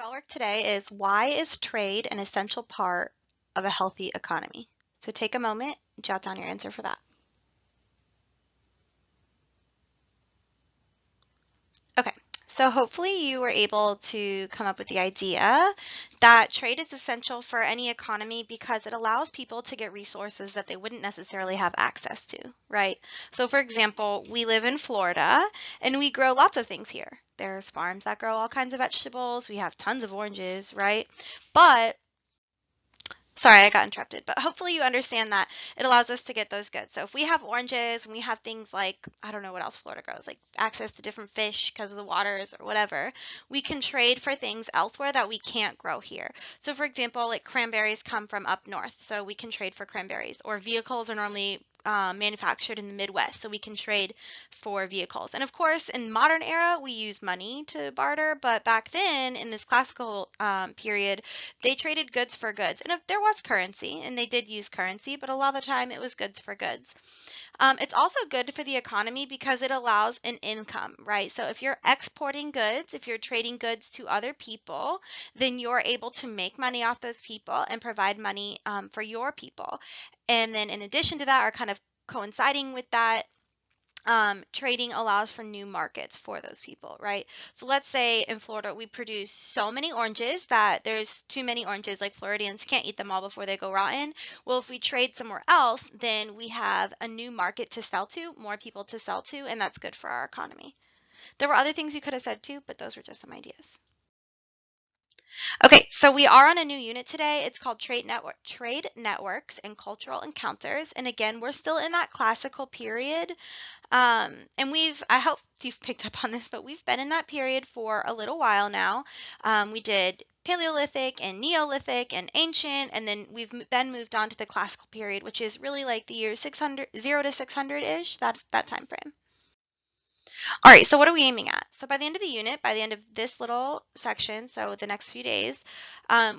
Spell work today is why is trade an essential part of a healthy economy? So take a moment, jot down your answer for that. Okay, so hopefully you were able to come up with the idea that trade is essential for any economy because it allows people to get resources that they wouldn't necessarily have access to, right? So for example, we live in Florida and we grow lots of things here. There's farms that grow all kinds of vegetables. We have tons of oranges, right? But sorry, I got interrupted, but hopefully you understand that it allows us to get those goods. So if we have oranges and we have things like, I don't know what else Florida grows, like access to different fish because of the waters or whatever, we can trade for things elsewhere that we can't grow here. So for example, like cranberries come from up north, so we can trade for cranberries, or vehicles are normally manufactured in the Midwest, so we can trade for vehicles. And of course, in modern era, we use money to barter, but back then, in this classical period, they traded goods for goods. And if there was currency, and they did use currency, but a lot of the time it was goods for goods. It's also good for the economy because it allows an income, right? So if you're exporting goods, if you're trading goods to other people, then you're able to make money off those people and provide money for your people. And then in addition to that, or kind of coinciding with that, trading allows for new markets for those people, right? So let's say in Florida, we produce so many oranges that there's too many oranges, like Floridians can't eat them all before they go rotten. Well, if we trade somewhere else, then we have a new market to sell to, more people to sell to, and that's good for our economy. There were other things you could have said too, but those were just some ideas. Okay, so we are on a new unit today. It's called Trade Networks and Cultural Encounters. And again, we're still in that classical period. And I hope you've picked up on this, but we've been in that period for a little while now. We did Paleolithic and Neolithic and ancient, and then we've been moved on to the classical period, which is really like the years 600, 0 to 600-ish, that time frame. All right, so what are we aiming at? So by the end of the unit, by the end of this little section, so the next few days,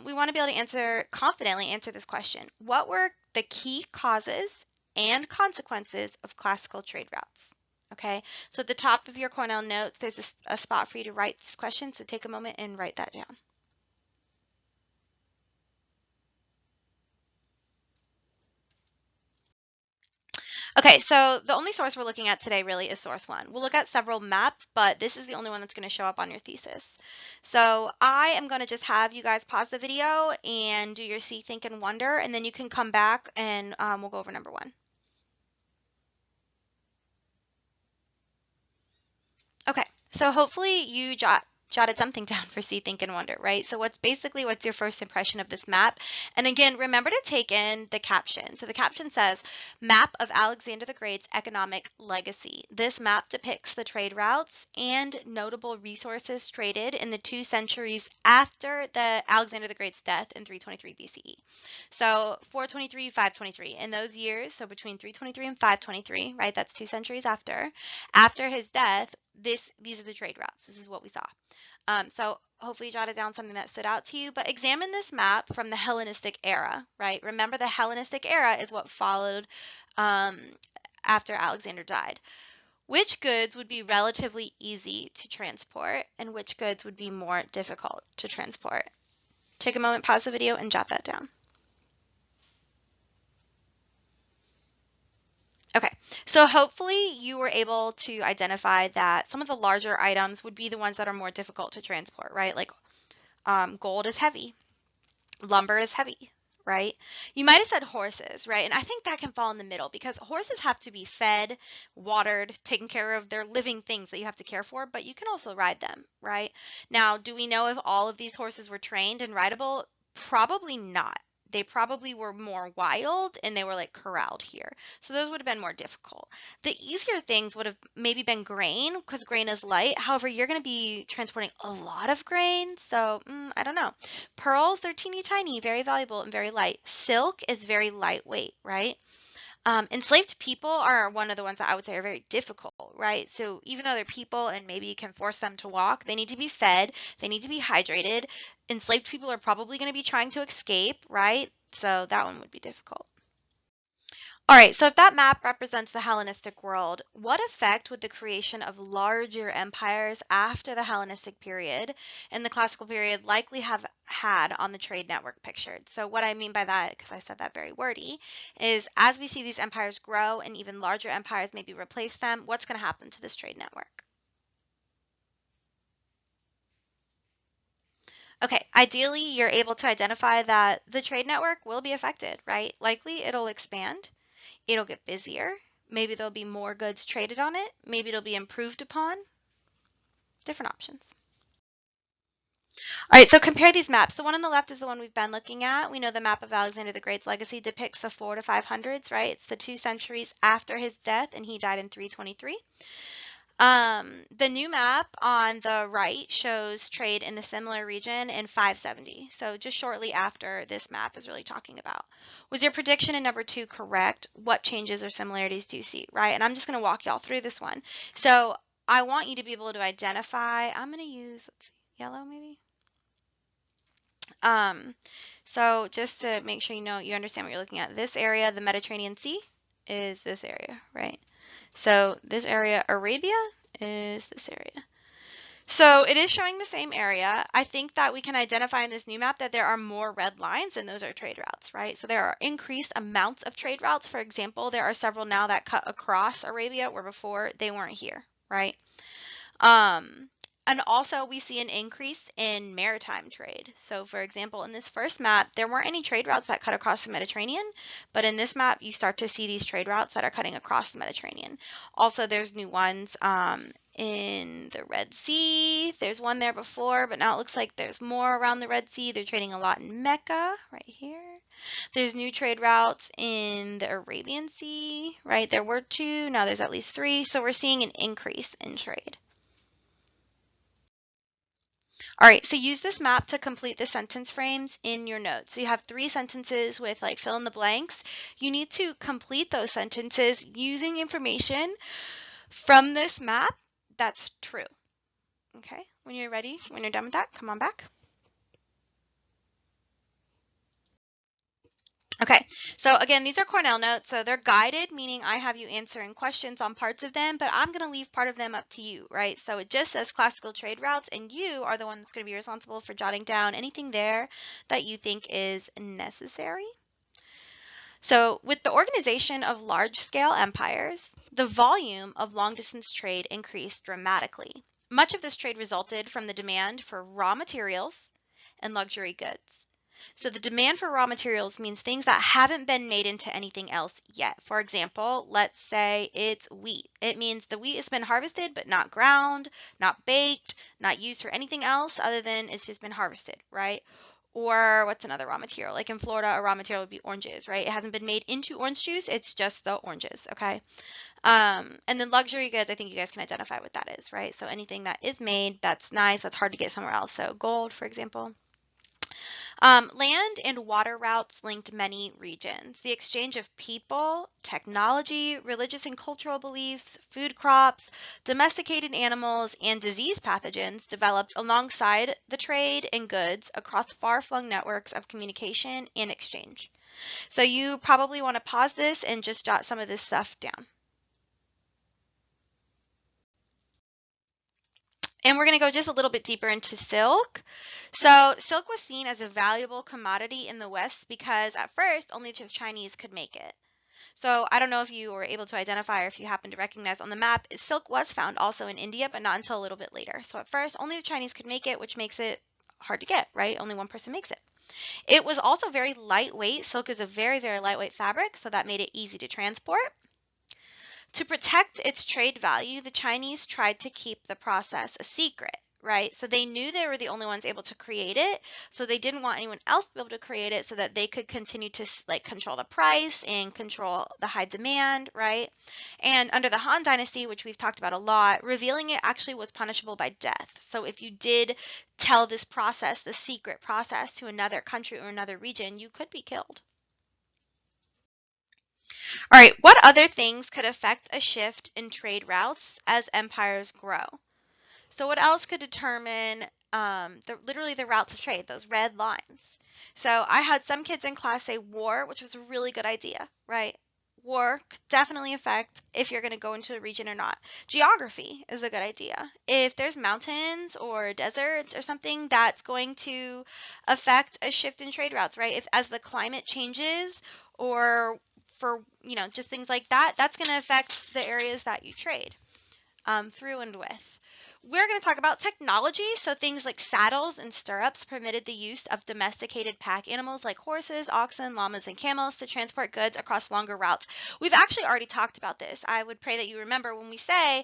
we want to be able to confidently answer this question. What were the key causes and consequences of classical trade routes? Okay, so at the top of your Cornell Notes, there's a spot for you to write this question, so take a moment and write that down. Okay, so the only source we're looking at today really is source one. We'll look at several maps, but this is the only one that's going to show up on your thesis. So I am going to just have you guys pause the video and do your see, think, and wonder, and then you can come back and we'll go over number one. Okay, so hopefully you jotted something down for see, think, and wonder, right? So what's your first impression of this map? And again, remember to take in the caption. So the caption says, Map of Alexander the Great's Economic Legacy. This map depicts the trade routes and notable resources traded in the 2 centuries after the Alexander the Great's death in 323 BCE. So 423, 523. In those years, so between 323 and 523, right? That's 2 centuries after his death, these are the trade routes. This is what we saw. So hopefully you jotted down something that stood out to you, but examine this map from the Hellenistic era, right? Remember the Hellenistic era is what followed after Alexander died. Which goods would be relatively easy to transport and which goods would be more difficult to transport? Take a moment, pause the video, and jot that down. Okay, so hopefully you were able to identify that some of the larger items would be the ones that are more difficult to transport, right? Like gold is heavy, lumber is heavy, right? You might have said horses, right? And I think that can fall in the middle because horses have to be fed, watered, taken care of. They're living things that you have to care for, but you can also ride them, right? Now, do we know if all of these horses were trained and rideable? Probably not. They probably were more wild and they were like corralled here. So those would have been more difficult. The easier things would have maybe been grain because grain is light. However, you're going to be transporting a lot of grain. So I don't know. Pearls, they're teeny tiny, very valuable and very light. Silk is very lightweight, right? Enslaved people are one of the ones that I would say are very difficult, right? So even though they're people and maybe you can force them to walk, they need to be fed, they need to be hydrated. Enslaved people are probably going to be trying to escape, right? So that one would be difficult. All right, so if that map represents the Hellenistic world, what effect would the creation of larger empires after the Hellenistic period and the classical period likely have had on the trade network pictured? So what I mean by that, because I said that very wordy, is as we see these empires grow and even larger empires maybe replace them, what's going to happen to this trade network? Okay, ideally, you're able to identify that the trade network will be affected, right? Likely it'll expand, it'll get busier, maybe there'll be more goods traded on it, maybe it'll be improved upon, different options. All right, so compare these maps. The one on the left is the one we've been looking at. We know the map of Alexander the Great's legacy depicts the 4 to 500s, right? It's the 2 centuries after his death, and he died in 323. The new map on the right shows trade in the similar region in 570, so just shortly after this map is really talking about. Was your prediction in number 2 correct? What changes or similarities do you see, right? And I'm just going to walk y'all through this one. So I want you to be able to identify, I'm going to use, let's see, yellow maybe? Um, so just to make sure you understand what you're looking at, this area, the Mediterranean Sea, is this area, right? So this area, Arabia, is this area. So it is showing the same area. I think that we can identify in this new map that there are more red lines and those are trade routes, right? So there are increased amounts of trade routes. For example, there are several now that cut across Arabia where before they weren't here, right? Um, and also we see an increase in maritime trade. So for example, in this first map, there weren't any trade routes that cut across the Mediterranean, but in this map, you start to see these trade routes that are cutting across the Mediterranean. Also, there's new ones in the Red Sea. There's one there before, but now it looks like there's more around the Red Sea. They're trading a lot in Mecca, right here. There's new trade routes in the Arabian Sea, right? There were 2, now there's at least 3. So we're seeing an increase in trade. All right, so use this map to complete the sentence frames in your notes. So you have 3 sentences with like fill in the blanks. You need to complete those sentences using information from this map that's true. Okay, when you're ready, when you're done with that, come on back. Okay, so again, these are Cornell notes, so they're guided, meaning I have you answering questions on parts of them, but I'm going to leave part of them up to you, right? So it just says classical trade routes, and you are the one that's going to be responsible for jotting down anything there that you think is necessary. So with the organization of large-scale empires, the volume of long-distance trade increased dramatically. Much of this trade resulted from the demand for raw materials and luxury goods. So the demand for raw materials means things that haven't been made into anything else yet. For example, let's say it's wheat. It means the wheat has been harvested but not ground, not baked, not used for anything else other than it's just been harvested, right? Or what's another raw material? Like in Florida, a raw material would be oranges, right? It hasn't been made into orange juice, it's just the oranges, okay? And then luxury goods, I think you guys can identify what that is, right? So anything that is made, that's nice, that's hard to get somewhere else. So gold, for example. Land and water routes linked many regions. The exchange of people, technology, religious and cultural beliefs, food crops, domesticated animals, and disease pathogens developed alongside the trade in goods across far-flung networks of communication and exchange. So you probably want to pause this and just jot some of this stuff down. And we're going to go just a little bit deeper into silk. So silk was seen as a valuable commodity in the West because at first only the Chinese could make it. So I don't know if you were able to identify or if you happen to recognize on the map, silk was found also in India, but not until a little bit later. So at first only the Chinese could make it, which makes it hard to get, right? Only one person makes it. It was also very lightweight. Silk is a very, very lightweight fabric, so that made it easy to transport. To protect its trade value, the Chinese tried to keep the process a secret, right? So they knew they were the only ones able to create it, so they didn't want anyone else to be able to create it so that they could continue to like control the price and control the high demand, right? And under the Han Dynasty, which we've talked about a lot, revealing it actually was punishable by death. So if you did tell this process, the secret process, to another country or another region, you could be killed. All right, what other things could affect a shift in trade routes as empires grow? So what else could determine literally the routes of trade, those red lines? So I had some kids in class say war, which was a really good idea, right? work definitely affect if you're going to go into a region or not. Geography is a good idea. If there's mountains or deserts or something, that's going to affect a shift in trade routes, right? If as the climate changes or for, just things like that, that's going to affect the areas that you trade through and with. We're going to talk about technology. So things like saddles and stirrups permitted the use of domesticated pack animals like horses, oxen, llamas, and camels to transport goods across longer routes. We've actually already talked about this. I would pray that you remember when we say,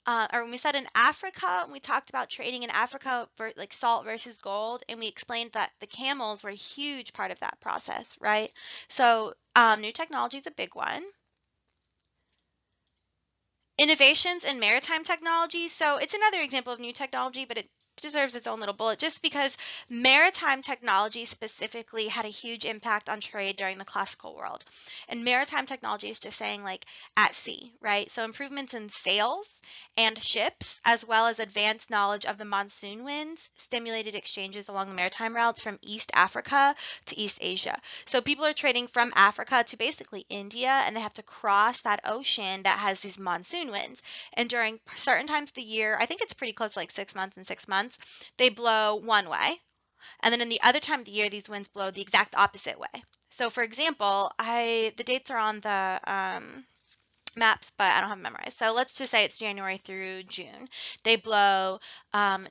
or when we said in Africa, we talked about trading in Africa for like salt versus gold, and we explained that the camels were a huge part of that process, right? So new technology is a big one. Innovations in maritime technology. So it's another example of new technology, but it deserves its own little bullet just because maritime technology specifically had a huge impact on trade during the classical world. And maritime technology is just saying like at sea, right? So improvements in sails and ships, as well as advanced knowledge of the monsoon winds, stimulated exchanges along the maritime routes from East Africa to East Asia. So people are trading from Africa to basically India, and they have to cross that ocean that has these monsoon winds. And during certain times of the year, I think it's pretty close to like 6 months and 6 months, they blow one way. And then in the other time of the year, these winds blow the exact opposite way. So for example, the dates are on the maps, but I don't have them memorized. So let's just say it's January through June. They blow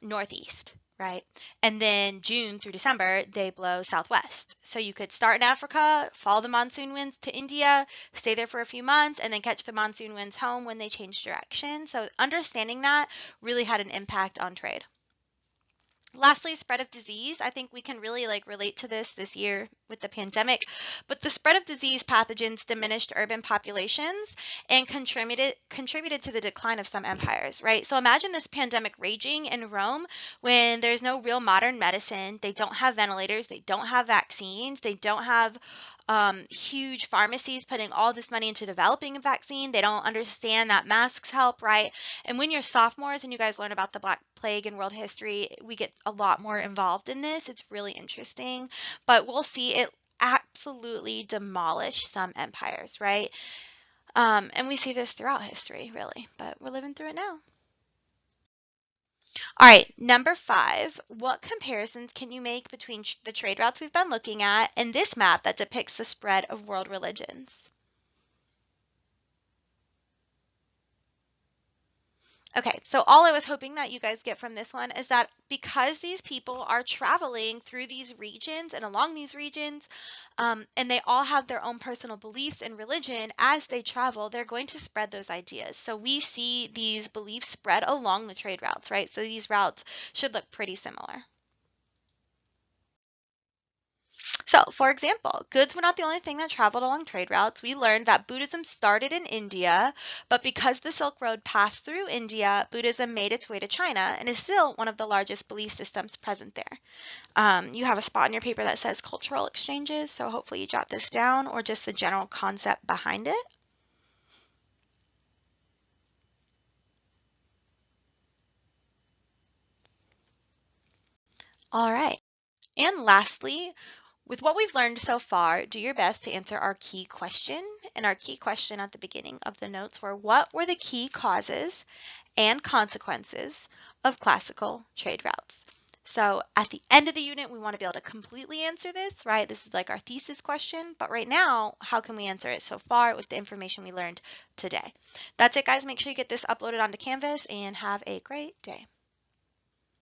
northeast, right? And then June through December, they blow southwest. So you could start in Africa, follow the monsoon winds to India, stay there for a few months, and then catch the monsoon winds home when they change direction. So understanding that really had an impact on trade. Lastly, spread of disease. I think we can really relate to this year with the pandemic, but the spread of disease pathogens diminished urban populations and contributed to the decline of some empires, right? So imagine this pandemic raging in Rome when there's no real modern medicine, they don't have ventilators, they don't have vaccines, they don't have huge pharmacies putting all this money into developing a vaccine. They don't understand that masks help, right? And when you're sophomores and you guys learn about the Black Plague in world history, we get a lot more involved in this. It's really interesting, but we'll see it absolutely demolish some empires, right? And we see this throughout history, really, but we're living through it now. All right, number 5, what comparisons can you make between the trade routes we've been looking at and this map that depicts the spread of world religions? Okay, so all I was hoping that you guys get from this one is that because these people are traveling through these regions and along these regions, and they all have their own personal beliefs and religion, as they travel, they're going to spread those ideas. So we see these beliefs spread along the trade routes, right? So these routes should look pretty similar. So, for example, goods were not the only thing that traveled along trade routes. We learned that Buddhism started in India, but because the Silk Road passed through India, Buddhism made its way to China and is still one of the largest belief systems present there. You have a spot in your paper that says cultural exchanges, so hopefully you jot this down or just the general concept behind it. All right. And lastly, with what we've learned so far, do your best to answer our key question. And our key question at the beginning of the notes were, what were the key causes and consequences of classical trade routes? So at the end of the unit, we want to be able to completely answer this, right? This is like our thesis question, but right now, how can we answer it so far with the information we learned today? That's it, guys. Make sure you get this uploaded onto Canvas and have a great day.